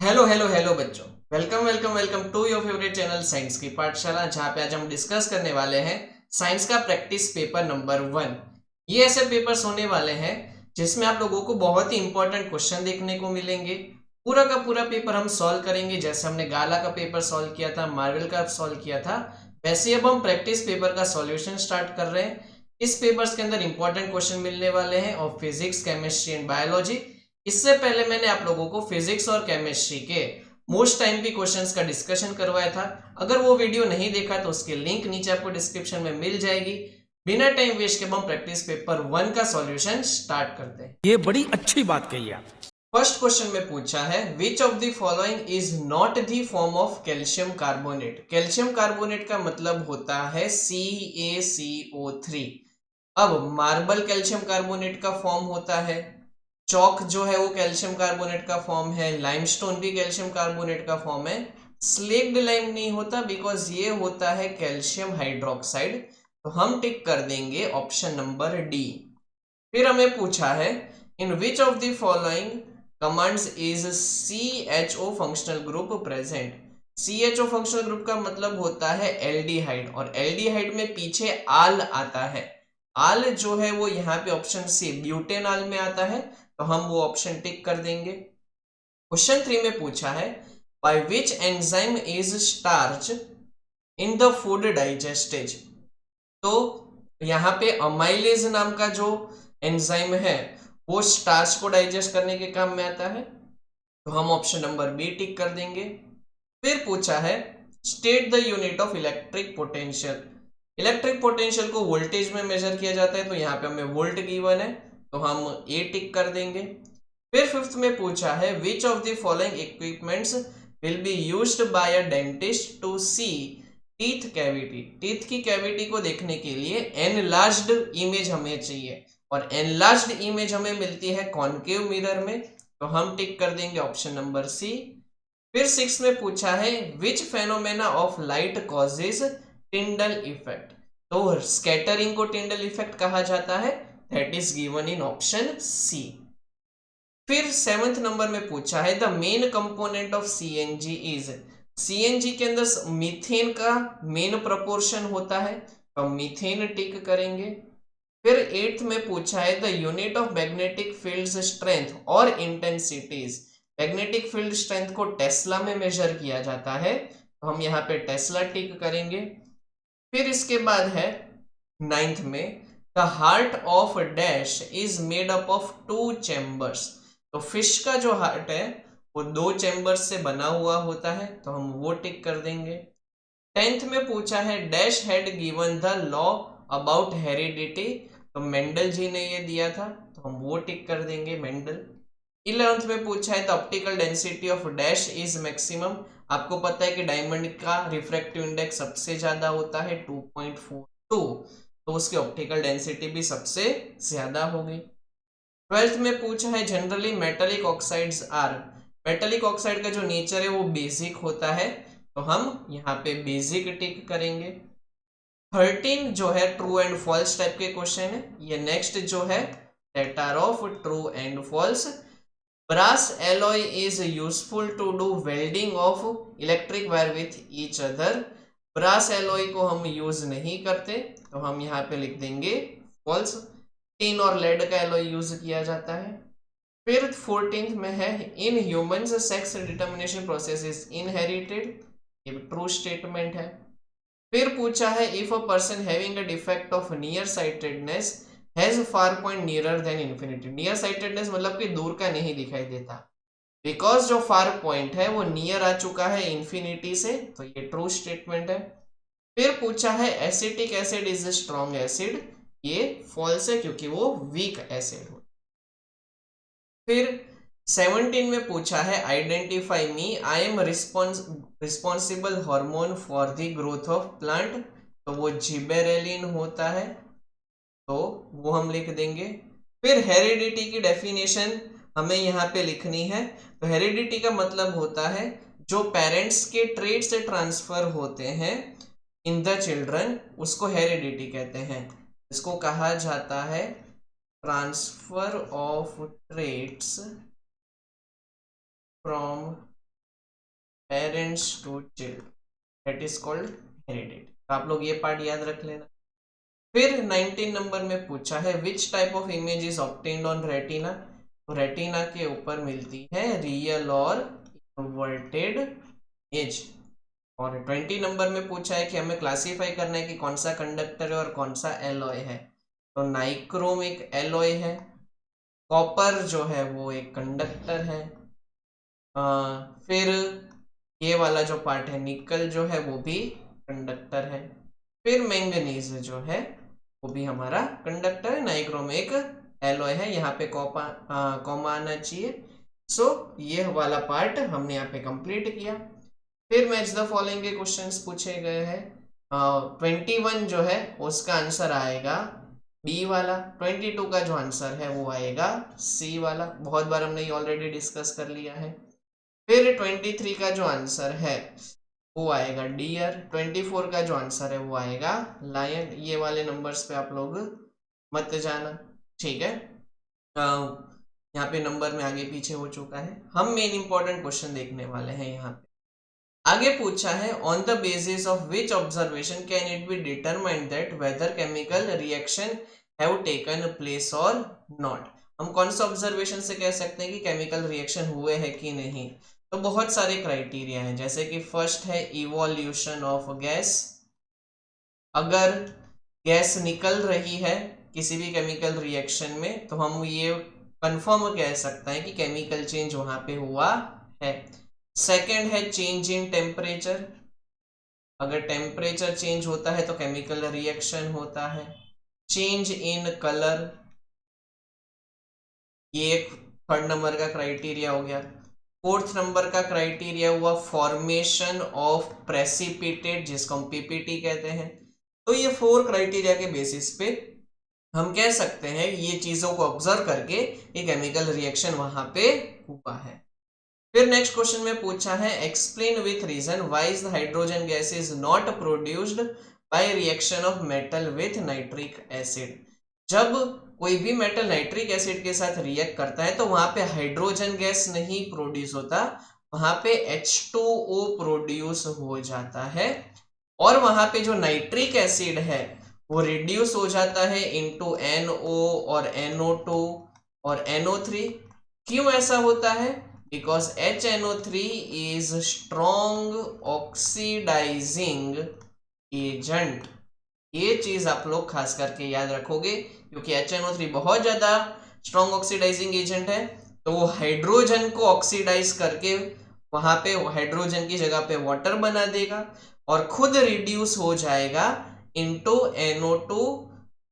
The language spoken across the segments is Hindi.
हेलो हेलो हेलो बच्चों। Welcome welcome welcome to your favourite channel science की पाठशाला, जहाँ पे आज हम डिस्कस करने वाले हैं साइंस का प्रैक्टिस पेपर नंबर 1। ये ऐसे पेपर्स होने वाले हैं जिसमें आप लोगों को बहुत ही इंपॉर्टेंट क्वेश्चन देखने को मिलेंगे। पूरा का पूरा पेपर हम सॉल्व करेंगे। जैसे हमने गाला का पेपर सॉल्व किया था, मार्वल का सॉल्व किया था, वैसे ही अब हम प्रैक्टिस पेपर का सॉल्यूशन स्टार्ट कर रहे हैं। इस पेपर्स के अंदर इंपॉर्टेंट क्वेश्चन मिलने वाले हैं और फिजिक्स, केमिस्ट्री एंड बायोलॉजी। इससे पहले मैंने आप लोगों को फिजिक्स और केमिस्ट्री के मोस्ट टाइम की क्वेश्चंस का डिस्कशन करवाया था। अगर वो वीडियो नहीं देखा तो उसकी लिंक नीचे आपको डिस्क्रिप्शन में मिल जाएगी। बिना टाइम वेस्ट के हम प्रैक्टिस पेपर 1 का सॉल्यूशन स्टार्ट करते हैं। ये बड़ी अच्छी बात कही आप। फर्स्ट क्वेश्चन में पूछा है, which of the following is not the form of calcium carbonate. Calcium carbonate का मतलब होता है CaCO3। अब मार्बल कैल्शियम कार्बोनेट का फॉर्म होता है, चौक जो है वो कैल्शियम कार्बोनेट का फॉर्म है, लाइमस्टोन भी कैल्शियम कार्बोनेट का फॉर्म है। स्लेक्ड लाइम नहीं होता बिकॉज ये होता है कैल्शियम हाइड्रोक्साइड। तो हम टिक कर देंगे ऑप्शन नंबर डी। फिर हमें पूछा है, in which of the following commands is CHO functional group प्रेजेंट। CHO फंक्शनल ग्रुप का मतलब होता है एल्डिहाइड, और एल्डिहाइड में पीछे आल आता है। आल जो है वो यहाँ पे ऑप्शन सी ब्यूटेनॉल में आता है, तो हम वो ऑप्शन टिक कर देंगे। क्वेश्चन 3 में पूछा है, by which enzyme is starch in the food digests. तो यहाँ पे अमाइलेज नाम का जो एंजाइम है वो स्टार्च को डाइजेस्ट करने के काम में आता है, तो हम ऑप्शन नंबर बी टिक कर देंगे। फिर पूछा है, state the unit of electric potential. Electric potential को वोल्टेज में मेजर किया जाता है, तो यहाँ पे हमें वोल्ट गिवन है, तो हम ए टिक कर देंगे। फिर फिफ्थ में पूछा है, which of the following equipments will be used by a dentist to see teeth cavity. Teeth की कैविटी को देखने के लिए एनलार्ज्ड इमेज हमें चाहिए, और एनलार्ज्ड इमेज हमें मिलती है कॉनकेव मिरर में, तो हम टिक कर देंगे ऑप्शन नंबर सी। फिर सिक्स में पूछा है, which phenomena of light causes Tyndall effect. तो स्कैटरिंग को टिंडल इफेक्ट कहा जाता है, that is given in option C. फिर सेवंथ नंबर में पूछा है, the main component of CNG is. CNG के अंदर मीथेन का मेन प्रोपोर्शन होता है, तो हम मीथेन टिक करेंगे। फिर एट्थ में पूछा है, the unit of magnetic field strength और इंटेंसिटीज। मैग्नेटिक फील्ड स्ट्रेंथ को टेस्ला में मेजर किया जाता है, तो हम यहाँ पे टेस्ला टिक करेंगे। फिर इसके बाद है नाइन्थ में, the heart of dash is made up of 2 chambers. तो फिश का जो हार्ट है वो 2 चैम्बर्स से बना हुआ होता है, तो हम वो टिक कर देंगे। टेंथ में पूछा है, dash had given the law about heredity. तो मेंडल जी ने ये दिया था, तो हम वो टिक कर देंगे मेंडल। 11th में पूछा है, the optical density of dash is maximum. आपको पता है कि डायमंड का रिफ्रैक्टिव इंडेक्स सबसे ज्यादा होता है 2.42, तो उसकी ऑप्टिकल डेंसिटी भी सबसे ज्यादा होगी। 12th में पूछा है, generally metallic oxides are. Metallic oxide का जो नेचर है वो बेसिक होता है, तो हम यहाँ पे बेसिक टिक करेंगे। 13 जो है ट्रू एंड फॉल्स टाइप के क्वेश्चन है। ये नेक्स्ट जो है that are of true and false. Brass alloy is useful to do welding of electric wire with each other। Brass alloy को हम यूज नहीं करते, तो हम यहाँ पे लिख देंगे फॉल्स। टिन और लेड का एलॉय यूज किया जाता है। फिर 14th में है, in humans sex determination process is inherited. ये ट्रू स्टेटमेंट है। फिर पूछा है, if a person having a defect of near sightedness has far point nearer than infinity. Near sightedness मतलब कि दूर का नहीं दिखाई देता, बिकॉज जो फार पॉइंट है वो नियर आ चुका है इंफिनिटी से, तो ये ट्रू स्टेटमेंट है। फिर पूछा है, acetic acid is a strong acid. ये फॉल्स है क्योंकि वो वीक एसिड हो। फिर 17 में पूछा है, identify me, I am responsible hormone for the growth of plant. तो वो जिबेरेलिन होता है, तो वो हम लिख देंगे। फिर हेरिडिटी की डेफिनेशन हमें यहाँ पे लिखनी है। तो हेरिडिटी का मतलब होता है जो पेरेंट्स के ट्रेड से ट्रांसफर होते हैं इन द चिल्ड्रन, उसको हेरिडिटी कहते हैं। इसको कहा जाता है transfer of traits from parents to child, that is called heredity. तो आप लोग ये पार्ट याद रख लेना। फिर 19 नंबर में पूछा है which type of image is obtained on retina. तो रेटिना के ऊपर मिलती है रियल और इन्वर्टेड इमेज। और 20 नंबर में पूछा है कि हमें क्लासिफाई करना है कि कौन सा कंडक्टर है और कौन सा एलॉय है। तो नाइक्रोम एक एलॉय है, कॉपर जो है वो एक कंडक्टर है, फिर ये वाला जो पार्ट है निकल जो है वो भी कंडक्टर है, फिर मैंगनीज जो है वो भी हमारा कंडक्टर है। नाइक्रोम एक एलॉय है, यहाँ पे कॉमा आना चाहिए। सो ये वाला पार्ट हमने यहाँ पे कंप्लीट किया। फिर मैच द फॉलोइंग के क्वेश्चंस पूछे गए हैं। 21 जो है उसका आंसर आएगा बी वाला, 22 का जो आंसर है वो आएगा सी वाला। बहुत बार हमने ये ऑलरेडी डिस्कस कर लिया है। फिर 23 का जो आंसर है वो आएगा डियर, 24 का जो आंसर है वो आएगा लायन। ये वाले नंबर्स पे आप लोग मत जाना, ठीक है। यहाँ पे नंबर में आगे पीछे हो चुका है। हम मेन इंपॉर्टेंट क्वेश्चन देखने वाले हैं यहाँ पे। आगे पूछा है on the basis of which observation can it be determined that whether chemical reaction have taken place और नॉट। हम कौन सा ऑब्जर्वेशन से कह सकते हैं कि केमिकल रिएक्शन हुए हैं कि नहीं। तो बहुत सारे क्राइटेरिया हैं, जैसे कि फर्स्ट है इवोल्यूशन ऑफ गैस। अगर गैस निकल रही है किसी भी केमिकल रिएक्शन में तो हम ये कंफर्म कह सकते हैं कि केमिकल चेंज वहां पे हुआ है। सेकेंड है चेंज इन टेम्परेचर। अगर टेम्परेचर चेंज होता है तो केमिकल रिएक्शन होता है। चेंज इन कलर, ये एक थर्ड नंबर का क्राइटेरिया हो गया। फोर्थ नंबर का क्राइटेरिया हुआ फॉर्मेशन ऑफ प्रेसिपिटेट, जिसको हम पीपीटी कहते हैं। तो ये 4 क्राइटेरिया के बेसिस पे हम कह सकते हैं ये चीजों को ऑब्जर्व करके ये केमिकल रिएक्शन वहां पे हुआ है। फिर नेक्स्ट क्वेश्चन में पूछा है explain with reason why is the hydrogen gas is not produced by reaction of metal with nitric acid. जब कोई भी मेटल नाइट्रिक एसिड के साथ रिएक्ट करता है तो वहां पे हाइड्रोजन गैस नहीं प्रोड्यूस होता, वहां पे H2O प्रोड्यूस हो जाता है। और वहां पे जो नाइट्रिक एसिड है वो रिड्यूस हो जाता है इनटू NO और NO2 और NO3। क्यों ऐसा होता है? Because HNO3 is strong oxidizing agent. ये चीज आप लोग खास करके याद रखोगे, क्योंकि HNO3 बहुत ज्यादा स्ट्रॉन्ग ऑक्सीडाइजिंग एजेंट है। तो वो हाइड्रोजन को ऑक्सीडाइज करके वहां पे हाइड्रोजन की जगह पे वाटर बना देगा और खुद रिड्यूस हो जाएगा इनटू NO2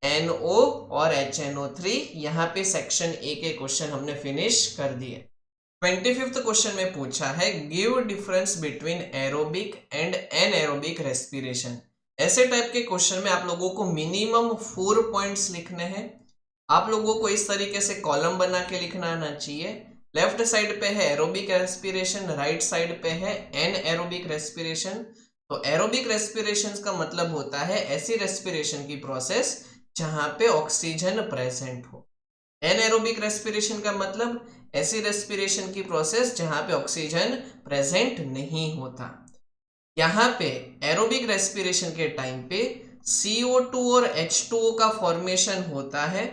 NO और HNO3। यहाँ पे सेक्शन ए के क्वेश्चन हमने फिनिश कर दिए। 25th क्वेश्चन में पूछा है give difference between aerobic and anaerobic respiration. ऐसे टाइप के क्वेश्चन में आप लोगों को मिनिमम 4 पॉइंट्स लिखने हैं। आप लोगों को इस तरीके से कॉलम बना के लिखना आना चाहिए। लेफ्ट साइड पे है एरोबिक रेस्पिरेशन, राइट साइड पे है एनएरोबिक रेस्पिरेशन। तो एरोबिक रेस्पिरेशन का मतलब होता है ऐसी रेस्पिरेशन की प्रोसेस जहां पे ऑक्सीजन प्रेजेंट हो। एनएरोबिक रेस्पिरेशन का मतलब ऐसी रेस्पिरेशन की प्रोसेस जहां पे ऑक्सीजन प्रेजेंट नहीं होता। यहाँ पे एरोबिक रेस्पिरेशन के टाइम पे CO2 और H2O का फॉर्मेशन होता है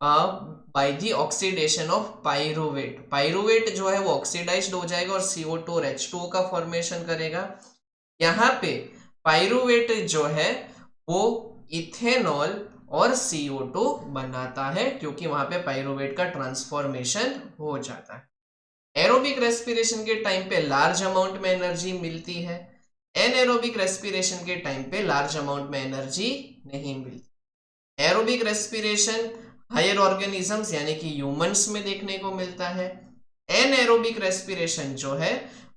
by the oxidation of pyruvate. Pyruvate जो है वो ऑक्सीडाइज्ड हो जाएगा और CO2 और H2O का फॉर्मेशन करेगा। यहाँ पे पाइरुवेट जो है वो इथेनॉल और CO2 बनाता है, क्योंकि वहां पे पाइरुवेट का ट्रांसफॉर्मेशन हो जाता है। एरोबिक रेस्पिरेशन के टाइम पे लार्ज अमाउंट में एनर्जी मिलती है, एनएरोबिक रेस्पिरेशन के टाइम पे लार्ज अमाउंट में एनर्जी नहीं मिलती। एरोबिक रेस्पिरेशन हायर ऑर्गेनिजम्स यानी कि ह्यूमंस में देखने को मिलता है। एनएरोबिक रेस्पिरेशन जो है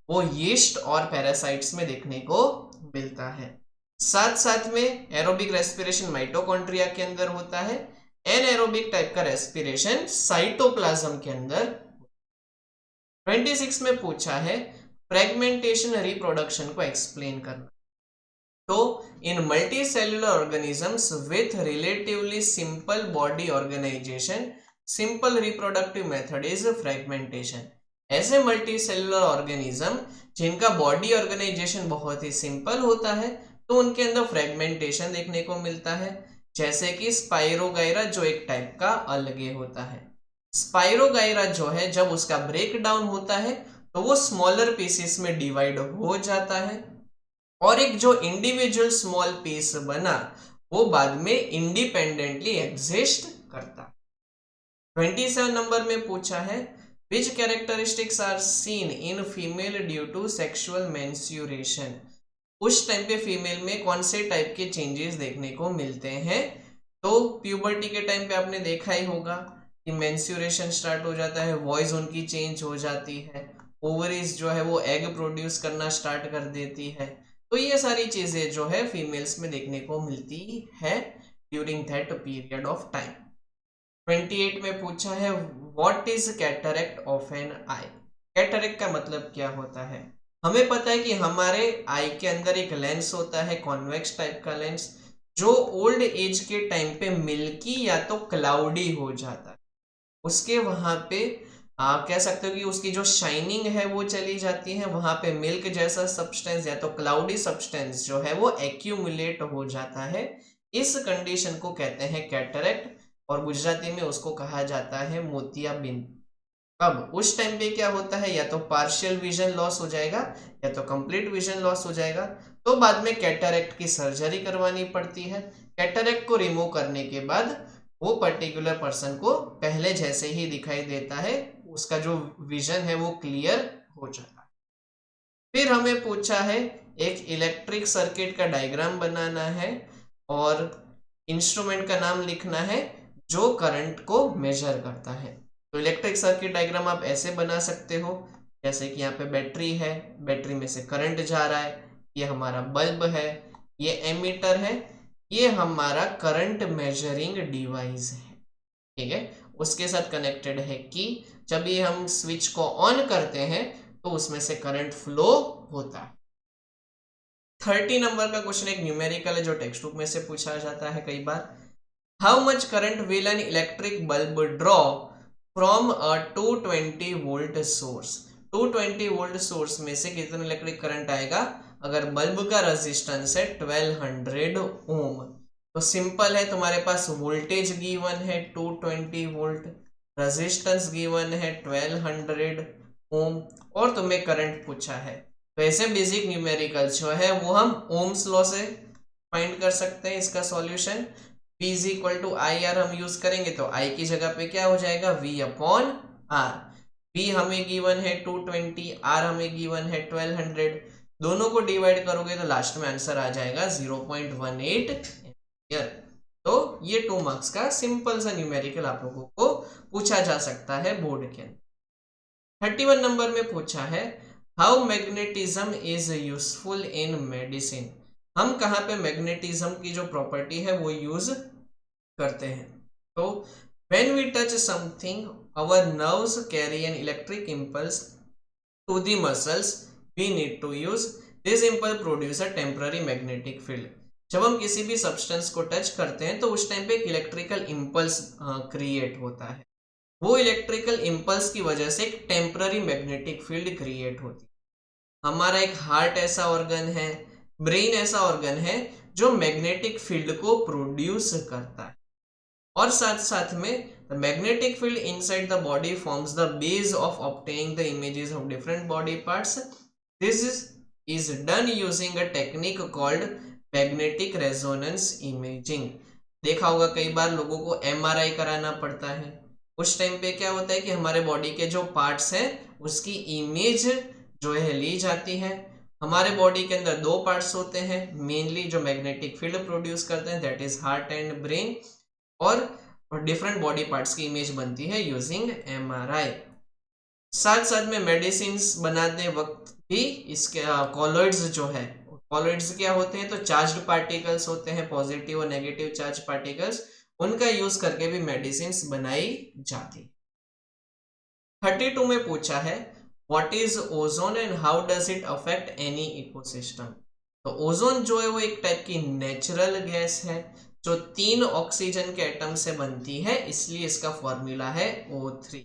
वो यीस्ट और पैरासाइट्स में देखने को मिलता है। साथ साथ में एरोबिक रेस्पिरेशन माइटोकॉन्ड्रिया के अंदर होता है। एनएरोबिक टाइप का रेस्पिरेशन साइटोप्लाज्म के अंदर। 26 में पूछा है फ्रेगमेंटेशन रिप्रोडक्शन को एक्सप्लेन करना। तो in multicellular organisms with relatively simple body organization simple reproductive method is fragmentation. ऐसे मल्टी सेलुलर ऑर्गेनिज्म जिनका बॉडी ऑर्गेनाइजेशन बहुत ही सिंपल होता है, तो उनके अंदर फ्रेगमेंटेशन देखने को मिलता है, जैसे कि स्पाइरोगाइरा जो एक टाइप का अलगे होता है। स्पाइरोगाइरा जो है जब उसका ब्रेक डाउन होता है तो वो स्मॉलर पीसेस में डिवाइड हो जाता है, और एक जो इंडिविजुअल स्मॉल पीस बना वो बाद में इंडिपेंडेंटली एग्जिस्ट करता है। 27 नंबर में पूछा है which characteristics are seen in female due to sexual menstruation. उस टाइम पे फीमेल में कौन से टाइप के चेंजेस देखने को मिलते हैं। तो प्यूबर्टी के टाइम पे आपने देखा ही होगा कि मेंस्ट्रुएशन स्टार्ट हो जाता है, वॉइस उनकी चेंज हो जाती है, ओवरीज जो है वो एग प्रोड्यूस करना स्टार्ट कर देती है। तो ये सारी चीजें जो है फीमेल्स में देखने को मिलती है during that period of time. 28 में पूछा है what is cataract of an eye. Cataract का मतलब क्या होता है। हमें पता है कि हमारे आई के अंदर एक लेंस होता है, कॉन्वेक्स टाइप का लेंस, जो ओल्ड एज के टाइम पे मिल्की या तो क्लाउडी हो जाता है। उसके वहां पे कह सकते हो कि उसकी जो शाइनिंग है वो चली जाती है, वहां पे मिल्क जैसा सब्सटेंस या तो क्लाउडी सब्सटेंस जो है वो एक्यूमुलेट हो जाता है। इस कंडीशन को कहते हैं कैटरेक्ट, और गुजराती में उसको कहा जाता है मोतियाबिंद। अब उस टाइम पे क्या होता है, या तो पार्शियल विजन लॉस हो जाएगा या तो कंप्लीट विजन लॉस हो जाएगा, तो बाद में कैटरेक्ट की सर्जरी करवानी पड़ती है। कैटरेक्ट को रिमूव करने के बाद वो पर्टिकुलर पर्सन को पहले जैसे ही दिखाई देता है, उसका जो विजन है वो क्लियर हो जाता है। फिर हमें पूछा है एक इलेक्ट्रिक सर्किट का डायग्राम बनाना है और इंस्ट्रूमेंट का नाम लिखना है जो करंट को मेजर करता है। तो इलेक्ट्रिक सर्किट डायग्राम आप ऐसे बना सकते हो, जैसे कि यहाँ पे बैटरी है, बैटरी में से करंट जा रहा है, ये हमारा बल्ब है, ये एमीटर है, ये हमारा करंट मेजरिंग डिवाइस है। ठीक है, उसके साथ कनेक्टेड है कि जब ये हम स्विच को ऑन करते हैं तो उसमें से करंट फ्लो होता है। 30 नंबर का क्वेश्चन एक न्यूमेरिकल है जो टेक्स्ट बुक में से पूछा जाता है कई बार। How much current will an electric bulb draw from a 220 volt source. 220 volt source में से कितना इलेक्ट्रिक करंट आएगा अगर बल्ब का रेजिस्टेंस है 1200 ओम। तो सिंपल है, तुम्हारे पास वोल्टेज गिवन है 220 वोल्ट, रेजिस्टेंस गिवन है 1200 ओम, और तुम्हें करंट पूछा है। तो ऐसे बेसिक न्यूमेरिकल जो है वो हम ओम्स लॉ से फाइंड कर सकते हैं इसका solution. P is equal to I R हम यूज करेंगे तो I की जगह पे क्या हो जाएगा V अपॉन आर। P हमें गिवन है 220, R हमें गिवन है 1200, दोनों को डिवाइड करोगे तो लास्ट में आंसर आ जाएगा 0.18 एम्पियर। तो ये 2 मार्क्स का सिंपल सा न्यूमेरिकल आप लोगों को पूछा जा सकता है बोर्ड के अंदर। 31 नंबर में पूछा है how magnetism is useful in medicine. हम कहाँ पे मैग्नेटिज्म की जो प्रॉपर्टी है वो यूज करते हैं। तो when we touch something our nerves carry an electric impulse to the muscles, we need to use this impulse produce a temporary magnetic field। जब हम किसी भी सब्सटेंस को टच करते हैं तो उस टाइम पे एक इलेक्ट्रिकल इम्पल्स क्रिएट होता है, वो इलेक्ट्रिकल इम्पल्स की वजह से एक टेम्पररी मैग्नेटिक फील्ड क्रिएट होती है। हमारा एक हार्ट ऐसा ऑर्गन है, ब्रेन ऐसा ऑर्गन है जो मैग्नेटिक फील्ड को प्रोड्यूस करता है, और साथ साथ में the magnetic field inside the body forms the base of obtaining the images of different body parts. This is done using a technique called magnetic resonance imaging. देखा होगा कई बार लोगों को MRI कराना पड़ता है, उस टाइम पे क्या होता है कि हमारे बॉडी के जो पार्ट्स हैं उसकी इमेज जो है ली जाती है। हमारे बॉडी के अंदर 2 पार्ट्स होते हैं मेनली जो मैग्नेटिक फील्ड प्रोड्यूस करते हैं, that is heart and brain, और डिफरेंट बॉडी पार्ट्स की इमेज बनती है यूजिंग MRI। साथ साथ में मेडिसिन बनाते वक्त भी इसके कॉलॉइड्स जो है, कॉलॉइड्स क्या होते हैं तो चार्ज्ड पार्टिकल्स होते हैं, पॉजिटिव और नेगेटिव चार्ज पार्टिकल्स, उनका यूज करके भी मेडिसिन बनाई जाती। 32 में पूछा है what is ozone and how does it affect any ecosystem. तो ओजोन जो है वो एक टाइप की नेचुरल गैस है जो 3 ऑक्सीजन के एटम से बनती है, इसलिए इसका फॉर्मूला है O3।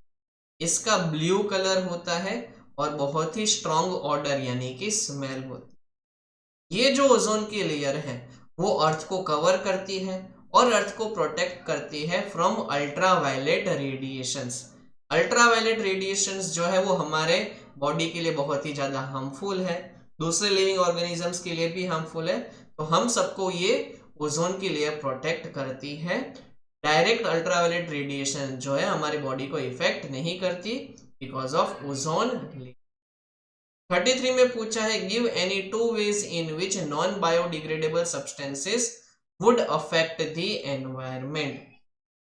इसका ब्लू कलर होता है और बहुत ही स्ट्रॉन्ग ऑडर यानी कि स्मेल होती है। ये जो ओजोन की लेयर है वो अर्थ को कवर करती है और अर्थ को प्रोटेक्ट करती है from ultraviolet radiations. Ultraviolet radiations जो है वो हमारे बॉडी के लिए बहुत ही ज्यादा हार्मफुल है, दूसरे लिविंग ऑर्गेनिजम्स के लिए भी हार्मफुल है। तो हम सबको ये ओजोन की लेयर प्रोटेक्ट करती है। डायरेक्ट अल्ट्रावायलेट रेडिएशन जो है हमारी बॉडी को इफेक्ट नहीं करती बिकॉज ऑफ ओजोन। 33 में पूछा है give any two ways in which non biodegradable substances would affect the environment.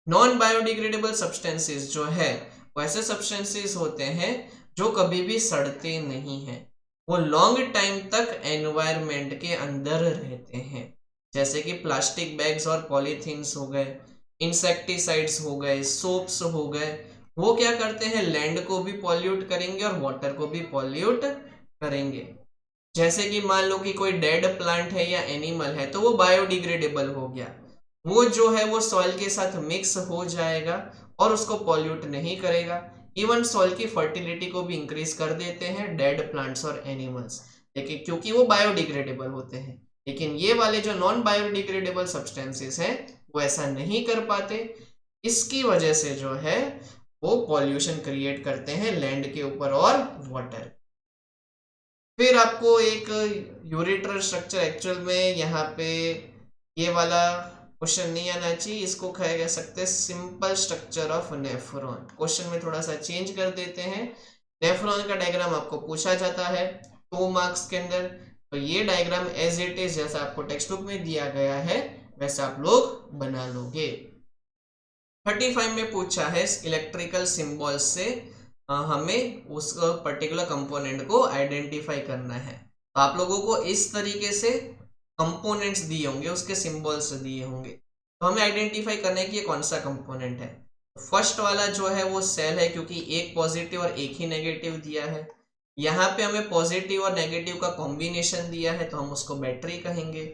Non biodegradable substances जो है वो ऐसे सब्सटेंसेस होते हैं जो कभी भी सड़ते नहीं हैं, वो लॉन्ग टाइम तक एनवायरमेंट के अंदर रहते हैं। जैसे कि प्लास्टिक बैग्स और पॉलीथीन्स हो गए, इंसेक्टिसाइड्स हो गए, सोप्स हो गए, वो क्या करते हैं लैंड को भी पॉल्यूट करेंगे और वाटर को भी पॉल्यूट करेंगे। जैसे कि मान लो कि कोई डेड प्लांट है या एनिमल है तो वो बायोडिग्रेडेबल हो गया, वो जो है वो सॉइल के साथ मिक्स हो जाएगा और उसको पॉल्यूट नहीं करेगा। इवन सॉइल की फर्टिलिटी को भी इंक्रीज कर देते हैं डेड प्लांट्स और एनिमल्स, लेकिन क्योंकि वो बायोडिग्रेडेबल होते हैं। लेकिन ये वाले जो नॉन बायोडिग्रेडेबल सब्सटेंसेस हैं वो ऐसा नहीं कर पाते, इसकी वजह से जो है वो पॉल्यूशन क्रिएट करते हैं लैंड के ऊपर और वाटर। फिर आपको एक यूरेटर स्ट्रक्चर, एक्चुअल में यहाँ पे ये वाला क्वेश्चन नहीं आना चाहिए, इसको कह सकते हैं simple structure of nephron. Question में थोड़ा सा चेंज कर देते हैं। नेफ्रॉन का डायग्राम आपको पूछा जाता है 2 मार्क्स के अंदर, तो ये डायग्राम एज इट इज जैसा आपको टेक्स्ट बुक में दिया गया है वैसा आप लोग बना लोगे। 35 में पूछा है इलेक्ट्रिकल सिंबल से हमें उस पर्टिकुलर कंपोनेंट को आइडेंटिफाई करना है। तो आप लोगों को इस तरीके से कंपोनेंट्स दिए होंगे, उसके सिंबल्स दिए होंगे, तो हमें आइडेंटिफाई करना है कि ये कौन सा कंपोनेंट है। फर्स्ट वाला जो है वो सेल है क्योंकि एक पॉजिटिव और एक ही नेगेटिव दिया है। यहाँ पे हमें पॉजिटिव और नेगेटिव का कॉम्बिनेशन दिया है तो हम उसको बैटरी कहेंगे।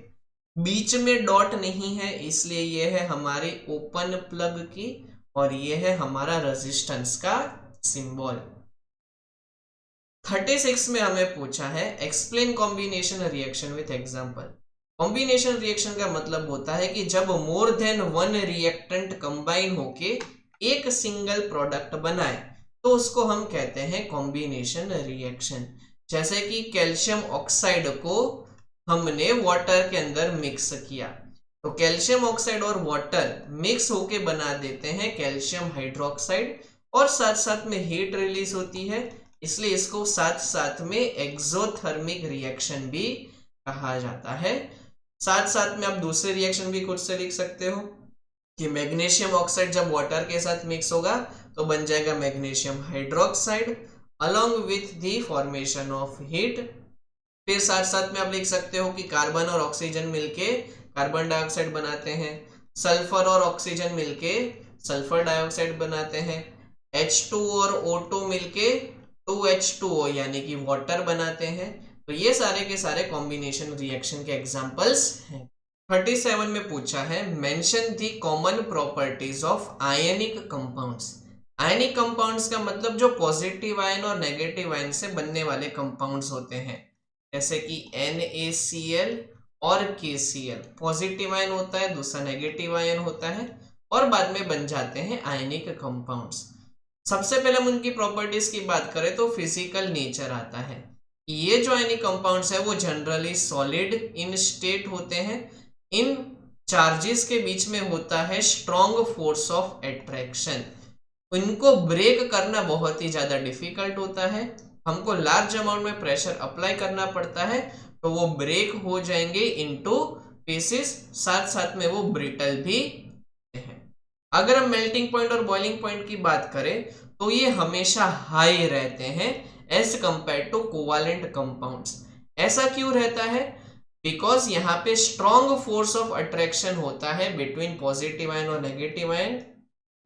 बीच में डॉट नहीं है इसलिए ये है हमारी ओपन प्लग की और ये है हमारा रेजिस्टेंस का सिंबल। 36 में हमें पूछा है explain combination reaction with example. Combination reaction का मतलब होता है कि जब more than one reactant combine होके एक सिंगल प्रोडक्ट बनाए तो उसको हम कहते हैं कॉम्बिनेशन रिएक्शन। जैसे कि कैल्शियम ऑक्साइड को हमने वाटर के अंदर मिक्स किया तो कैल्शियम ऑक्साइड और वाटर मिक्स होके बना देते हैं कैल्शियम हाइड्रोक्साइड और साथ साथ में हीट रिलीज होती है, इसलिए इसको साथ साथ में एक्सोथर्मिक रिएक्शन भी कहा जाता है। साथ साथ में आप दूसरे रिएक्शन भी खुद से लिख सकते हो कि मैग्नीशियम ऑक्साइड जब वाटर के साथ मिक्स होगा तो बन जाएगा magnesium hydroxide along with the formation of heat. फिर साथ साथ में आप लिख सकते हो कि कार्बन और ऑक्सीजन मिलके कार्बन डाइऑक्साइड बनाते हैं, सल्फर और ऑक्सीजन मिलके सल्फर डाइऑक्साइड बनाते हैं, H2 और O2 मिलके 2H2O यानी कि वाटर बनाते हैं। तो ये सारे के सारे कॉम्बिनेशन रिएक्शन के एग्जांपल्स हैं। 37 में पूछा है mention the common properties of ionic compounds. Ionic compounds का मतलब जो पॉजिटिव आयन और नेगेटिव आयन से बनने वाले कंपाउंड्स होते हैं, जैसे कि NaCl और KCl। पॉजिटिव आयन होता है, दूसरा नेगेटिव आयन होता है और बाद में बन जाते हैं आयनिक कंपाउंड्स। सबसे पहले हम उनकी प्रॉपर्टीज की बात करें तो फिजिकल नेचर आता है। ये जो आयनिक कंपाउंड्स है वो जनरली सॉलिड इन स्टेट होते हैं। इन चार्जेस के बीच में होता है स्ट्रॉन्ग फोर्स ऑफ अट्रैक्शन, इनको ब्रेक करना बहुत ही ज्यादा डिफिकल्ट होता है। हमको लार्ज अमाउंट में प्रेशर अप्लाई करना पड़ता है तो वो ब्रेक हो जाएंगे इनटू पीसेस, साथ साथ में वो ब्रिटल भी है। अगर हम मेल्टिंग पॉइंट और बॉइलिंग पॉइंट की बात करें तो ये हमेशा हाई रहते हैं as compare to covalent compounds. ऐसा क्यों रहता है? बिकॉज यहाँ पे स्ट्रॉन्ग फोर्स ऑफ अट्रैक्शन होता है बिटवीन पॉजिटिव आयन और नेगेटिव आयन,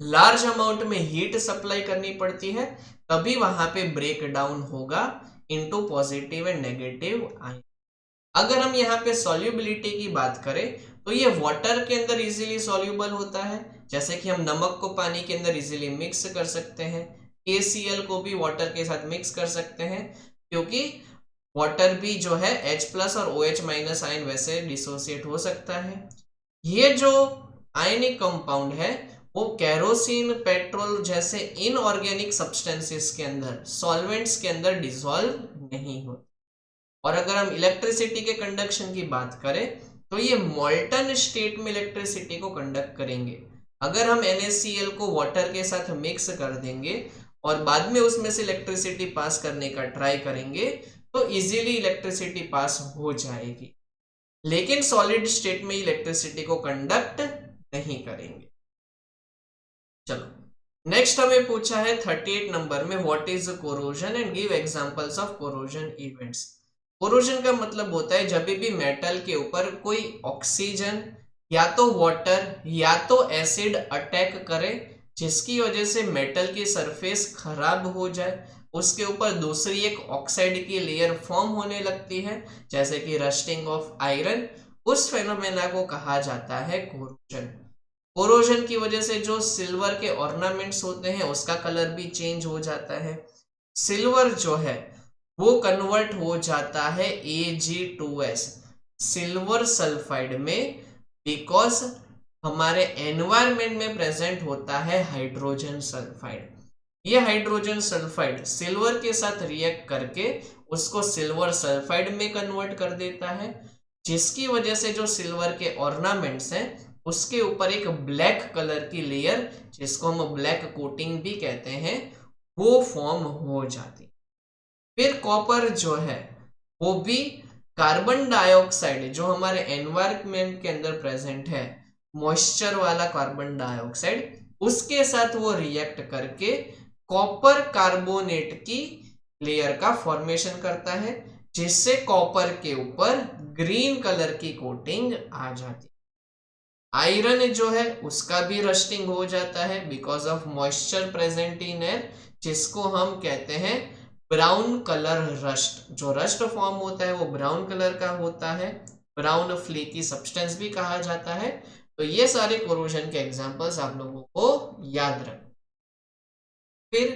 लार्ज अमाउंट में हीट सप्लाई करनी पड़ती है तभी वहां पे ब्रेक डाउन होगा into positive and negative ion. अगर हम यहाँ पे सॉल्युबिलिटी की बात करें तो ये वाटर के अंदर इजीली सॉल्युबल होता है, जैसे कि हम नमक को पानी के अंदर इजीली मिक्स कर सकते हैं। ACl को भी वाटर के साथ मिक्स कर सकते हैं, क्योंकि वाटर भी जो है H+ और OH- आयन वैसे डिसोसिएट हो सकता है। ये जो आयनिक कंपाउंड है वो केरोसिन, पेट्रोल जैसे इनऑर्गेनिक सब्सटेंसेस के अंदर, सॉल्वेंट्स के अंदर डिसॉल्व नहीं होते। और अगर हम इलेक्ट्रिसिटी के कंडक्शन की बात करें तो ये मोल्टन स्टेट में इलेक्ट्रिसिटी को कंडक्ट करेंगे। अगर हम NaCl को वाटर के साथ मिक्स कर देंगे और बाद में उसमें से इलेक्ट्रिसिटी पास करने का ट्राई करेंगे तो इजीली इलेक्ट्रिसिटी पास हो जाएगी, लेकिन सॉलिड स्टेट में इलेक्ट्रिसिटी को कंडक्ट नहीं करेंगे। चलो नेक्स्ट हमें पूछा है 38 नंबर में, what is corrosion and give examples of corrosion events. Corrosion का मतलब होता है जब भी मेटल के ऊपर कोई ऑक्सीजन या तो वाटर या तो एसिड अटैक करे, जिसकी वजह से मेटल की सरफेस खराब हो जाए, उसके ऊपर दूसरी एक ऑक्साइड की लेयर फॉर्म होने लगती है, जैसे कि रस्टिंग ऑफ आयरन, उस फेनोमेना को कहा जाता है कोरोजन। कोरोजन की वजह से जो सिल्वर के ऑर्नामेंट्स होते हैं उसका कलर भी चेंज हो जाता है। सिल्वर जो है वो कन्वर्ट हो जाता है Ag2S सिल्वर सल्फाइड में, बिकॉज हमारे एनवायरमेंट में प्रेजेंट होता है हाइड्रोजन सल्फाइड। ये हाइड्रोजन सल्फाइड सिल्वर के साथ रिएक्ट करके उसको सिल्वर सल्फाइड में कन्वर्ट कर देता है, जिसकी वजह से जो सिल्वर के ऑर्नामेंट्स हैं उसके ऊपर एक ब्लैक कलर की लेयर, जिसको हम ब्लैक कोटिंग भी कहते हैं, वो फॉर्म हो जाती। फिर कॉपर जो है वो भी कार्बन डाइऑक्साइड जो हमारे एनवायरनमेंट के अंदर प्रेजेंट है, मॉइस्चर वाला कार्बन डाइऑक्साइड, उसके साथ वो रिएक्ट करके कॉपर कार्बोनेट की लेयर का फॉर्मेशन करता है, जिससे कॉपर के ऊपर ग्रीन कलर की कोटिंग आ जाती है। आयरन जो है उसका भी रस्टिंग हो जाता है because of moisture present in air, जिसको हम कहते हैं ब्राउन कलर रस्ट। जो रस्ट फॉर्म होता है वो ब्राउन कलर का होता है, ब्राउन फ्लेकी सब्सटेंस भी कहा जाता है। तो ये सारे कोरोजन के एग्जांपल्स आप लोगों को याद रखना। फिर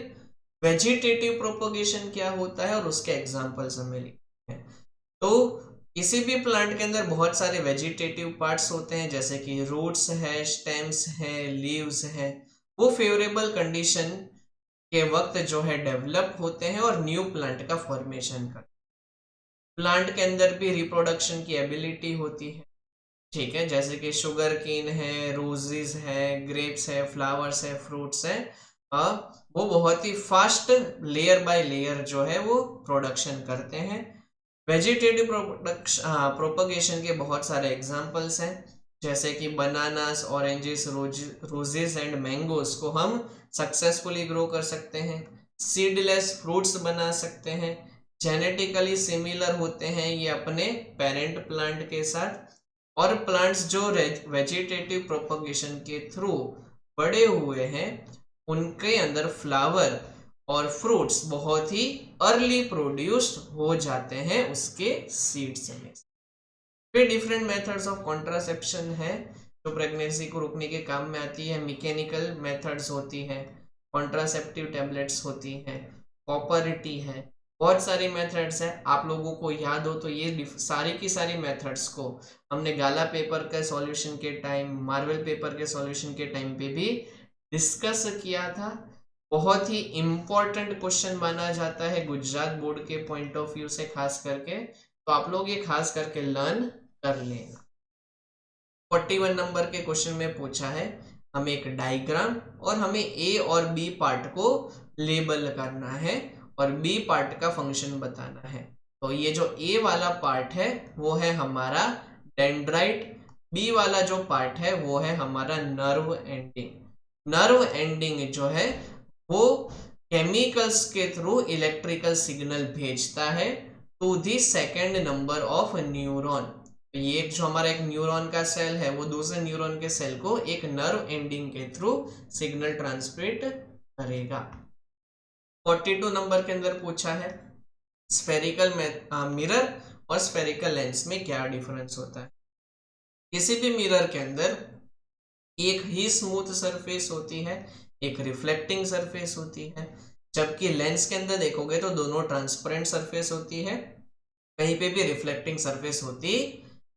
वेजिटेटिव प्रोपोगेशन क्या होता है और उसके एग्जांपल्स हमें लिखने हैं। तो किसी भी प्लांट के अंदर बहुत सारे वेजिटेटिव पार्ट्स होते हैं, जैसे कि रूट्स है, स्टेम्स है, लीव्स है, वो फेवरेबल कंडीशन के वक्त जो है डेवलप होते हैं और न्यू प्लांट का फॉर्मेशन करते हैं। प्लांट के अंदर भी रिप्रोडक्शन की एबिलिटी होती है, ठीक है, जैसे कि शुगर केन है, रोजेस है, ग्रेप्स है, फ्लावर्स है, फ्रूट्स है, वो बहुत ही फास्ट लेयर बाय लेयर जो है वो प्रोडक्शन करते हैं। वेजिटेटिव प्रोपगेशन के बहुत सारे एग्जांपल्स हैं, जैसे कि bananas, oranges, roses and mangoes को हम सक्सेसफुली ग्रो कर सकते हैं, सीडलेस फ्रूट्स बना सकते हैं, जेनेटिकली सिमिलर होते हैं ये अपने पेरेंट प्लांट के साथ, और प्लांट्स जो वेजिटेटिव प्रोपगेशन के थ्रू बड़े हुए हैं उनके अंदर फ्लावर और फ्रूट्स बहुत ही अर्ली प्रोड्यूस्ड हो जाते हैं उसके सीड्स में। फिर डिफरेंट मेथड्स ऑफ कॉन्ट्रासेप्शन है जो प्रेगनेंसी को रोकने के काम में आती है। मैकेनिकल मेथड्स होती है, कॉन्ट्रासेप्टिव टैबलेट्स होती हैं, कॉपर टी है, बहुत सारी मेथड्स है। आप लोगों को याद हो तो ये सारी की सारी मेथड्स को हमने गाला पेपर के सॉल्यूशन के टाइम, मार्वल पेपर के सॉल्यूशन के टाइम पे भी डिस्कस किया था। बहुत ही इम्पोर्टेंट क्वेश्चन माना जाता है गुजरात बोर्ड के पॉइंट ऑफ व्यू से खास करके, तो आप लोग ये खास करके लर्न कर लेना। 41 नंबर के क्वेश्चन में पूछा है हमें एक डायग्राम और हमें ए और बी पार्ट को लेबल करना है और बी पार्ट का फंक्शन बताना है। तो ये जो ए वाला पार्ट है वो है हमारा डेंड्राइट, बी वाला जो पार्ट है वो है हमारा नर्व एंडिंग। नर्व एंडिंग जो है वो केमिकल्स के थ्रू इलेक्ट्रिकल सिग्नल भेजता है to the second number of neuron. ये जो हमारा एक न्यूरॉन का सेल है वो दूसरे न्यूरॉन के सेल को एक नर्व एंडिंग के थ्रू सिग्नल ट्रांसमिट करेगा। 42 नंबर के अंदर पूछा है स्फेरिकल मिरर और स्फेरिकल लेंस में क्या डिफरेंस होता है। किसी भी मिरर के अंदर एक ही स्मूथ सरफेस होती है, एक रिफ्लेक्टिंग सरफेस होती है। जबकि लेंस के अंदर देखोगे तो दोनों ट्रांसपेरेंट सरफेस होती है, कहीं पे भी रिफ्लेक्टिंग सरफेस होती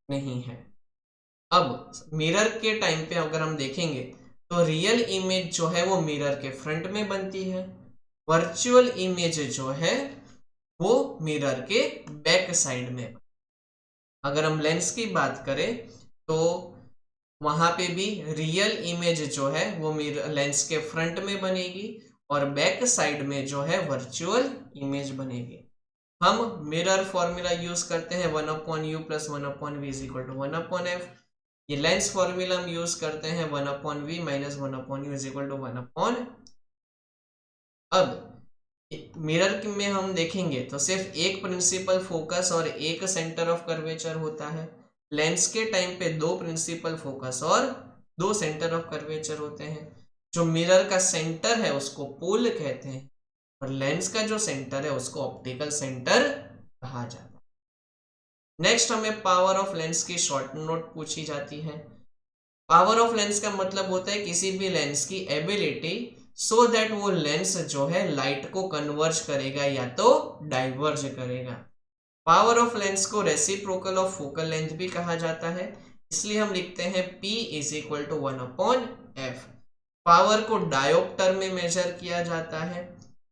नहीं है। अब मिरर के टाइम पे अगर हम देखेंगे तो रियल इमेज जो है वो मिरर के फ्रंट में बनती है, वर्चुअल इमेज जो है वो मिरर के बैक साइड में। अगर हम लेंस की बात करें तो वहां पे भी रियल इमेज जो है वो मिरर लेंस के फ्रंट में बनेगी और बैक साइड में जो है वर्चुअल इमेज बनेगी। हम मिरर फॉर्मूला यूज करते हैं 1/u plus 1/v is equal to 1/f। ये लेंस फॉर्मूला हम यूज करते हैं 1/v minus 1/u is equal to 1/। अब मिरर में हम देखेंगे तो सिर्फ एक प्रिंसिपल फोकस और एक सेंटर ऑफ कर्वेचर होता है। लेंस के टाइम पे दो प्रिंसिपल फोकस और दो सेंटर ऑफ कर्वेचर होते हैं। जो मिरर का सेंटर है उसको पोल कहते हैं और लेंस का जो सेंटर है उसको ऑप्टिकल सेंटर कहा जाता है। नेक्स्ट हमें पावर ऑफ लेंस की शॉर्ट नोट पूछी जाती है। पावर ऑफ लेंस का मतलब होता है किसी भी लेंस की एबिलिटी सो दैट वो लेंस जो है लाइट को कन्वर्ज करेगा या तो डाइवर्ज करेगा। पावर ऑफ लेंस को रेसिप्रोकल ऑफ फोकल लेंथ भी कहा जाता है, इसलिए हम लिखते हैं P is equal to 1/f। Power को डायोप्टर में मेजर किया जाता है,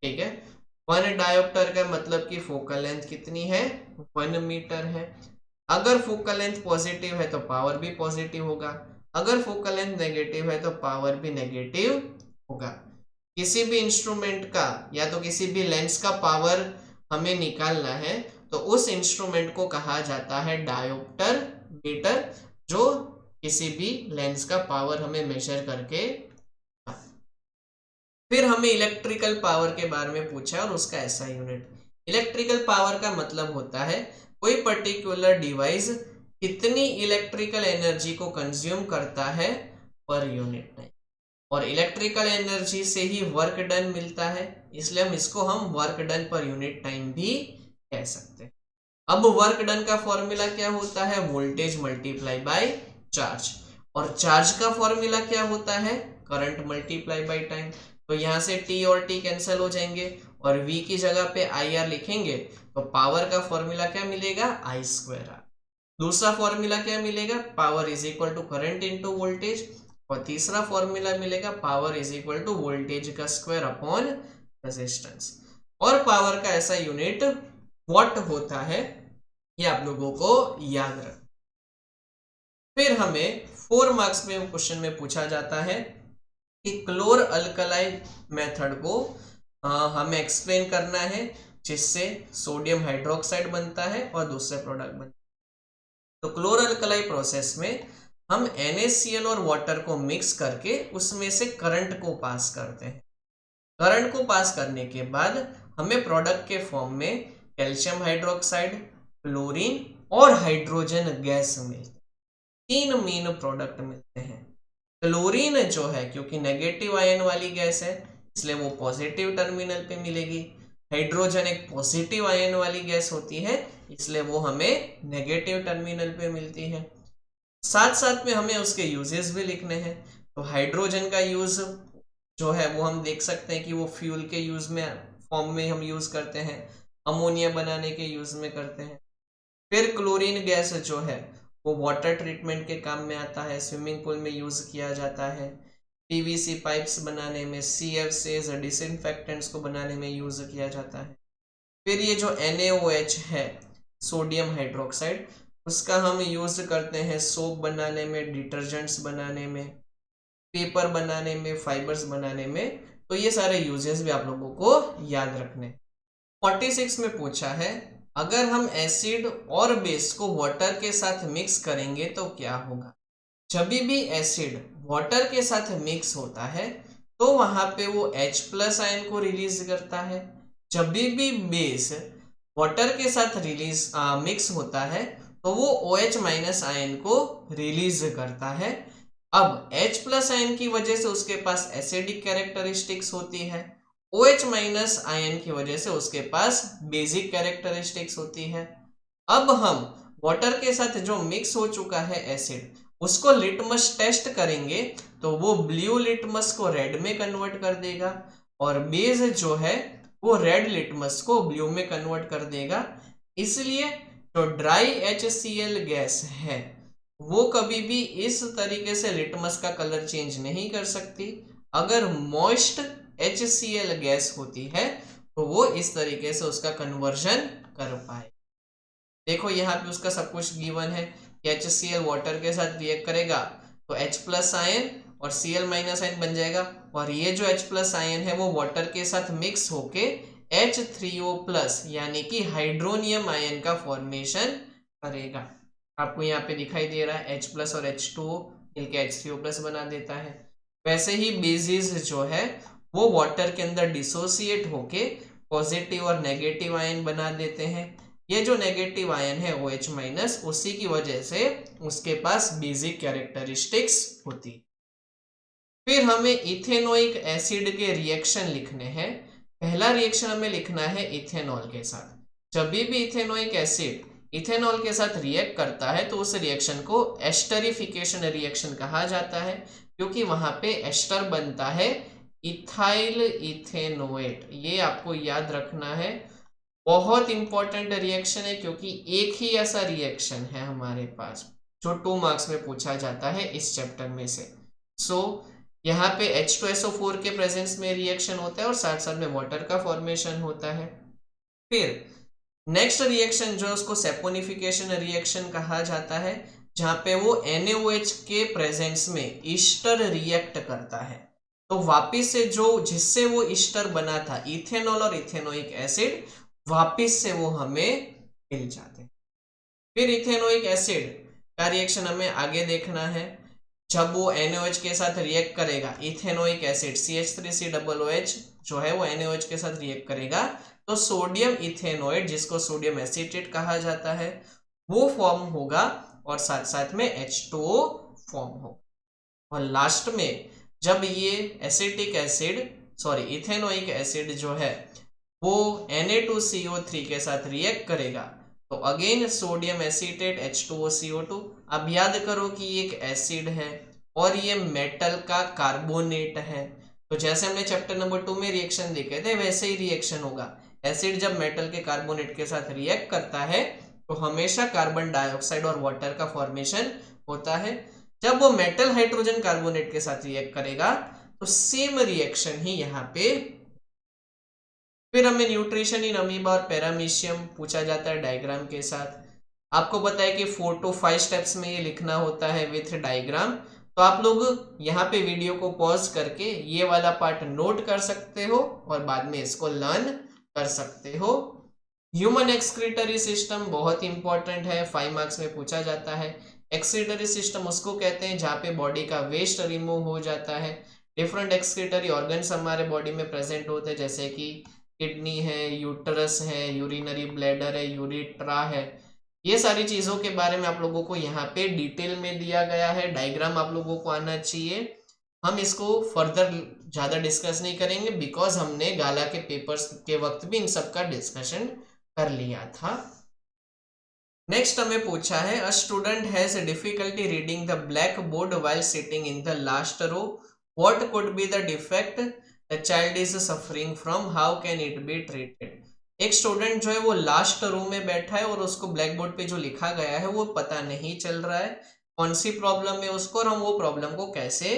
ठीक है। 1 डायोप्टर का मतलब कि फोकल लेंथ कितनी है, 1 मीटर है। अगर फोकल लेंथ पॉजिटिव है तो पावर भी पॉजिटिव होगा, अगर फोकल लेंथ नेगेटिव है तो पावर भी नेगेटिव होगा। किसी भी इंस्ट्रूमेंट का या तो किसी भी लेंस का पावर हमें निकालना है तो उस इंस्ट्रूमेंट को कहा जाता है डायोप्टर मीटर, जो किसी भी लेंस का पावर हमें मेजर करके। फिर हमें इलेक्ट्रिकल पावर के बारे में पूछा और उसका ऐसा यूनिट। इलेक्ट्रिकल पावर का मतलब होता है कोई पर्टिकुलर डिवाइस कितनी इलेक्ट्रिकल एनर्जी को कंज्यूम करता है पर यूनिट टाइम, और इलेक्ट्रिकल एनर्जी से ही वर्क डन मिलता है, इसलिए हम work done per unit time भी कह सकते हैं। अब वर्क डन का फॉर्मूला क्या होता है, वोल्टेज मल्टीप्लाई बाय चार्ज, और चार्ज का फॉर्मूला क्या होता है, करंट मल्टीप्लाई बाय टाइम। तो यहाँ से T और T कैंसिल हो जाएंगे और V की जगह पे IR लिखेंगे तो पावर का फॉर्मूला क्या मिलेगा, I²R। दूसरा फॉर्मूला क्या मिलेगा, power is equal to current into voltage, और तीसरा फॉर्मूला मिलेगा power is equal to voltage का स्क्वायर अपॉन रेजिस्टेंस। और पावर का ऐसा यूनिट वॉट होता है, ये आप लोगों को याद रख। फिर हमें 4 मार्क्स में क्वेश्चन में पूछा जाता है कि क्लोर अल्कलाई मेथड को हमें एक्सप्लेन करना है जिससे सोडियम हाइड्रोक्साइड बनता है और दूसरे प्रोडक्ट बनते हैं। तो क्लोर अल्कलाई प्रोसेस में हम NaCl और वाटर को मिक्स करके उसमें से करंट को पास करते हैं। करंट को पास करने के बाद हमें प्रोडक्ट के फॉर्म में कैल्शियम हाइड्रोक्साइड, क्लोरीन और हाइड्रोजन गैस मिलती है। 3 मेन प्रोडक्ट मिलते हैं। क्लोरीन जो है क्योंकि नेगेटिव आयन वाली गैस है इसलिए वो पॉजिटिव टर्मिनल पे मिलेगी। हाइड्रोजन एक पॉजिटिव आयन वाली गैस होती है इसलिए वो हमें नेगेटिव टर्मिनल पे मिलती है। साथ साथ में हमें उसके यूजेस भी लिखने हैं। तो हाइड्रोजन का यूज जो है वो हम देख सकते हैं कि वो फ्यूल के यूज में फॉर्म में हम यूज करते हैं, अमोनिया बनाने के यूज में करते हैं। फिर क्लोरीन गैस जो है वो वाटर ट्रीटमेंट के काम में आता है, स्विमिंग पूल में यूज किया जाता है, PVC पाइप्स बनाने में, CFCs डिसइंफेक्टेंट्स को बनाने में यूज किया जाता है। फिर ये जो NaOH है सोडियम हाइड्रोक्साइड, उसका हम यूज करते हैं सोप बनाने में, डिटर्जेंट्स बनाने में, पेपर बनाने में, फाइबर्स बनाने में। तो ये सारे यूजेस भी आप लोगों को याद रखने। 46 में पूछा है अगर हम एसिड और बेस को वाटर के साथ मिक्स करेंगे तो क्या होगा। जब भी एसिड वाटर के साथ मिक्स होता है तो वहां पे वो H+ आयन को रिलीज करता है। जब भी बेस वाटर के साथ मिक्स होता है तो वो OH- आयन को रिलीज करता है। अब H+ आयन की वजह से उसके पास एसिडिक कैरेक्टरिस्टिक्स होती है, OH- आयन की वजह से उसके पास बेसिक कैरेक्टरिस्टिक्स होती है। अब हम वाटर के साथ जो मिक्स हो चुका है एसिड उसको लिटमस टेस्ट करेंगे तो वो ब्लू लिटमस को रेड में कन्वर्ट कर देगा, और बेस जो है वो रेड लिटमस को ब्लू में कन्वर्ट कर देगा। इसलिए जो ड्राई HCl गैस है वो कभी भी इस तरीके से लिटमस का कलर चेंज नहीं कर सकती। अगर मॉइस्ट HCl गैस होती है तो वो इस तरीके से उसका कन्वर्जन कर पाए। देखो यहाँ पे उसका सब कुछ गिवन है कि HCl वाटर के साथ रिएक्ट करेगा तो H प्लस आयन और Cl माइनस आयन बन जाएगा, और ये जो H प्लस आयन है वो वाटर के साथ मिक्स होके H3O प्लस यानी कि हाइड्रोनियम आयन का फॉर्मेशन करेगा। आपको यहाँ पे दिखाई दे रहा है H प्लस और H2O मिलके H3O प्लस बना देता है। वैसे ही बेसिस जो है वो वाटर के अंदर डिसोसिएट होके पॉजिटिव और नेगेटिव आयन बना देते हैं। ये जो नेगेटिव आयन है OH माइनस, उसी की वजह से उसके पास बेसिक कैरेक्टरिस्टिक्स होती। फिर हमें इथेनोइक एसिड के रिएक्शन लिखने हैं। पहला रिएक्शन हमें लिखना है इथेनॉल के साथ। जब भी इथेनोइक एसिड इथेनॉल के साथ रिएक्ट करता है तो उस रिएक्शन को एस्टरिफिकेशन रिएक्शन कहा जाता है, क्योंकि वहां पे एस्टर बनता है इथाइल इथेनोएट। ये आपको याद रखना है, बहुत इंपॉर्टेंट रिएक्शन है, क्योंकि एक ही ऐसा रिएक्शन है हमारे पास जो 2 मार्क्स में पूछा जाता है इस चैप्टर में से। यहाँ पे H2SO4 के प्रेजेंस में रिएक्शन होता है और साथ साथ में वाटर का फॉर्मेशन होता है। फिर नेक्स्ट रिएक्शन जो है उसको सेपोनिफिकेशन रिएक्शन कहा जाता है, जहां पे वो NaOH के प्रेजेंस में ईस्टर रिएक्ट करता है, तो वापिस से जो जिससे वो ईस्टर बना था इथेनॉल और इथेनोइक एसिड, वापिस से वो हमें मिल जाते हैं। फिर इथेनोइक एसिड का रिएक्शन हमें आगे देखना है। जब वो NaOH के साथ रिएक्ट करेगा, इथेनोइक एसिड CH3COOH जो है वो NaOH के साथ रिएक्ट करेगा तो सोडियम इथेनोएट, जिसको सोडियम एसीटेट कहा जाता है, वो फॉर्म होगा और साथ साथ में H2O फॉर्म होगा। और लास्ट में जब ये एसिटिक एसिड इथेनोइक एसिड जो है वो Na2CO3 के साथ रिएक्ट करेगा तो अगेन सोडियम एसीटेट H2OCO2। अब याद करो कि एक एसिड है और ये मेटल का कार्बोनेट है, तो जैसे हमने चैप्टर नंबर 2 में रिएक्शन देखे थे वैसे ही रिएक्शन होगा। एसिड जब मेटल के कार्बोनेट के साथ रिएक्ट करता है तो हमेशा कार्बन डाइऑक्साइड और वाटर का फॉर्मेशन होता है। जब वो मेटल हाइड्रोजन कार्बोनेट के साथ रिएक्ट करेगा तो सेम रिएक्शन ही यहाँ पे। फिर हमें न्यूट्रिशन इन अमीबा और पैरामीशियम पूछा जाता है डायग्राम के साथ। आपको पता है कि 4 to 5 स्टेप्स में ये लिखना होता है विथ डायग्राम, तो आप लोग यहाँ पे वीडियो को पॉज करके ये वाला पार्ट नोट कर सकते हो और बाद में इसको लर्न कर सकते हो। ह्यूमन एक्सक्रीटरी सिस्टम बहुत इंपॉर्टेंट है, 5 मार्क्स में पूछा जाता है। एक्सक्रीटरी सिस्टम उसको कहते हैं जहाँ पे बॉडी का वेस्ट रिमूव हो जाता है। डिफरेंट एक्सक्रीटरी ऑर्गन्स हमारे बॉडी में प्रेजेंट होते हैं, जैसे कि किडनी है, यूटरस है, यूरिनरी ब्लैडर है, यूरिट्रा है। ये सारी चीज़ों के बारे में आप लोगों को यहाँ पे डिटेल में दिया गया है, डायग्राम आप लोगों को आना चाहिए। हम इसको फर्दर ज़्यादा डिस्कस नहीं करेंगे बिकॉज हमने गाला के पेपर्स के वक्त भी इन सब का डिस्कशन कर लिया था। नेक्स्ट हमें पूछा है a student has difficulty reading the black board while sitting in the last row, what could be the defect the child is suffering from, how can it be treated. एक स्टूडेंट जो है वो लास्ट रो में बैठा है और उसको ब्लैक बोर्ड पे जो लिखा गया है वो पता नहीं चल रहा है कौन सी प्रॉब्लम है उसको, और हम वो प्रॉब्लम को कैसे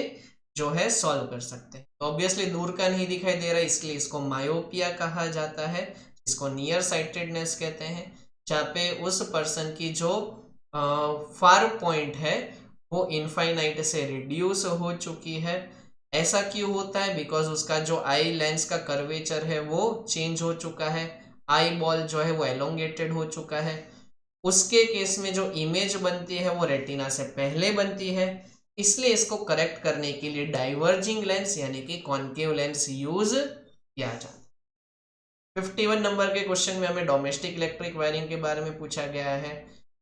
जो है सॉल्व कर सकते हैं। तो ऑब्वियसली दूर का नहीं दिखाई दे रहा है, इसलिए इसको मायोपिया कहा जाता है, इसको नियर साइटेडनेस कहते हैं, जहाँ पे उस पर्सन की जो फार पॉइंट है वो इनफाइनाइट से रिड्यूस हो चुकी है। ऐसा क्यों होता है? बिकॉज उसका जो आई लेंस का कर्वेचर है वो चेंज हो चुका है, आई बॉल जो है वो एलोंगेटेड हो चुका है। उसके केस में जो इमेज बनती है वो रेटिना से पहले बनती है, इसलिए इसको करेक्ट करने के लिए डाइवर्जिंग लेंस यानी कि कॉन्केव लेंस यूज किया जाता है। 51 नंबर के क्वेश्चन में हमें डोमेस्टिक इलेक्ट्रिक वायरिंग के बारे में पूछा गया है।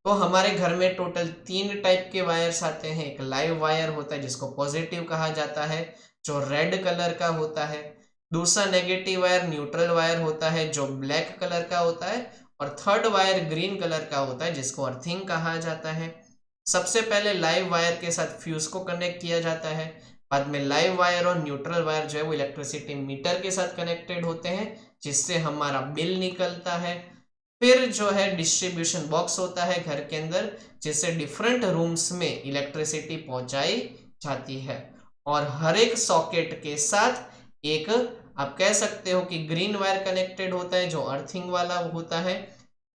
तो हमारे घर में टोटल 3 टाइप के वायर्स आते हैं। एक लाइव वायर होता है जिसको पॉजिटिव कहा जाता है जो रेड कलर का होता है। दूसरा नेगेटिव वायर न्यूट्रल वायर होता है जो ब्लैक कलर का होता है। और थर्ड वायर ग्रीन कलर का होता है जिसको अर्थिंग कहा जाता है। सबसे पहले लाइव वायर के साथ फ्यूज को कनेक्ट किया जाता है। बाद में लाइव वायर और न्यूट्रल वायर जो है वो इलेक्ट्रिसिटी मीटर के साथ कनेक्टेड होते हैं, जिससे हमारा बिल निकलता है। फिर जो है डिस्ट्रीब्यूशन बॉक्स होता है घर के अंदर, जिससे डिफरेंट रूम्स में इलेक्ट्रिसिटी पहुंचाई जाती है। और हर एक सॉकेट के साथ एक, आप कह सकते हो कि ग्रीन वायर कनेक्टेड होता है जो अर्थिंग वाला होता है।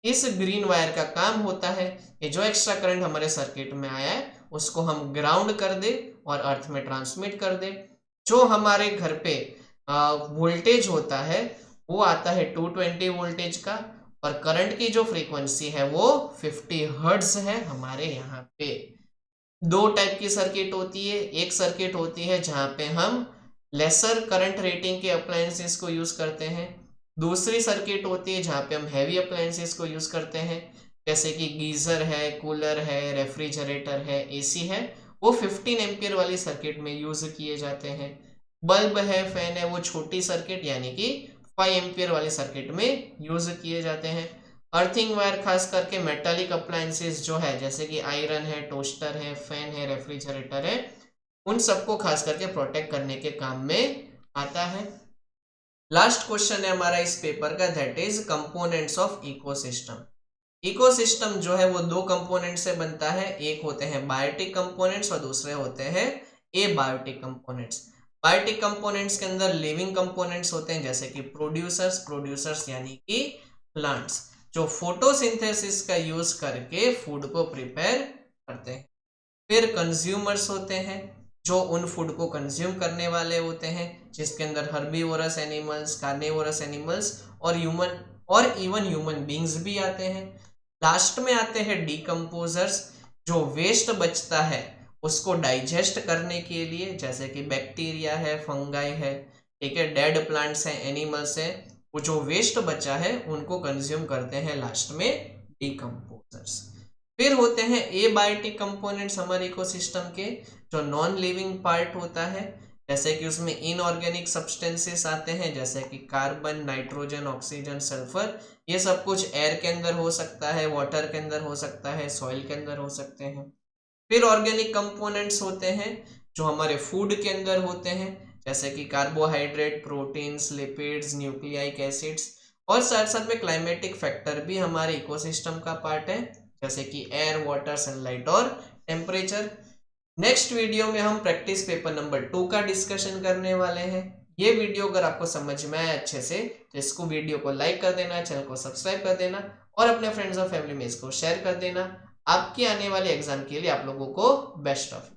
इस ग्रीन वायर का काम होता है कि जो एक्स्ट्रा करंट हमारे सर्किट में आया है उसको हम ग्राउंड कर दे और अर्थ में ट्रांसमिट कर दे। जो हमारे घर पे वोल्टेज होता है वो आता है 220 वोल्टेज का, और करंट की जो फ्रीक्वेंसी है वो 50 हर्ट्ज है हमारे यहाँ पे। दो टाइप की सर्किट होती है, एक सर्किट होती है जहाँ पे हम लेसर करंट रेटिंग के अप्लायंसेस को यूज करते हैं। दूसरी सर्किट होती है जहाँ पे हम हैवी अप्लायंसेस को यूज करते हैं, जैसे कि गीजर है, कूलर है, रेफ्रिजरेटर है, एसी है, वो 15 एम्पियर वाली सर्किट में यूज किए जाते हैं। बल्ब है, फैन है, वो छोटी सर्किट यानी कि 5 एम्पियर वाली सर्किट में यूज किए जाते हैं। अर्थिंग वायर खास करके मेटालिक अप्लायंसेस जो है, जैसे कि आयरन है, टोस्टर है, फैन है, रेफ्रिजरेटर है, उन सबको खास करके प्रोटेक्ट करने के काम में आता है। लास्ट क्वेश्चन है हमारा इस पेपर का, that is components of ecosystem. Ecosystem जो है वो दो कंपोनेंट से बनता है, एक होते हैं बायोटिक कंपोनेंट्स और दूसरे होते हैं एबायोटिक कंपोनेंट्स। बायोटिक कंपोनेंट्स के अंदर लिविंग कंपोनेंट्स होते हैं, जैसे कि प्रोड्यूसर्स यानी कि प्लांट्स, जो फोटोसिंथेसिस का यूज करके फूड को प्रिपेयर करते हैं। फिर कंज्यूमर्स होते हैं, जो उन फूड को कंज्यूम करने वाले होते हैं, जिसके अंदर हर्बीवोरस एनिमल्स, कार्निवोरस एनिमल्स और ह्यूमन और इवन ह्यूमन बींग्स भी आते हैं। लास्ट में आते हैं डीकम्पोजर्स, जो वेस्ट बचता है उसको डाइजेस्ट करने के लिए, जैसे कि बैक्टीरिया है, फंगाई है, ठीक है, डेड प्लांट्स हैं, एनिमल्स हैं, वो जो वेस्ट बचा है उनको कंज्यूम करते हैं लास्ट में डीकम्पोजर्स। फिर होते हैं एबायोटिक कंपोनेंट्स हमारे इकोसिस्टम के, जो नॉन लिविंग पार्ट होता है, जैसे कि उसमें इनऑर्गेनिक सब्सटेंसेस आते हैं, जैसे कि कार्बन, नाइट्रोजन, ऑक्सीजन, सल्फर। ये सब कुछ एयर के अंदर हो सकता है, वाटर के अंदर हो सकता है, सॉइल के अंदर हो सकते हैं। फिर ऑर्गेनिक कंपोनेंट्स होते हैं जो हमारे फूड के अंदर होते हैं, जैसे कि carbohydrate, proteins, lipids, nucleic acids. और साथ साथ में क्लाइमेटिक फैक्टर भी हमारे इकोसिस्टम का पार्ट है, जैसे कि एयर, वाटर, सनलाइट और टेम्परेचर। नेक्स्ट वीडियो में हम प्रैक्टिस पेपर नंबर 2 का डिस्कशन करने वाले हैं। ये वीडियो अगर आपको समझ में आए अच्छे से तो इसको वीडियो को लाइक कर देना, चैनल को सब्सक्राइब कर देना और अपने फ्रेंड्स और फैमिली में इसको शेयर कर देना। आपके आने वाले एग्जाम के लिए आप लोगों को बेस्ट ऑफ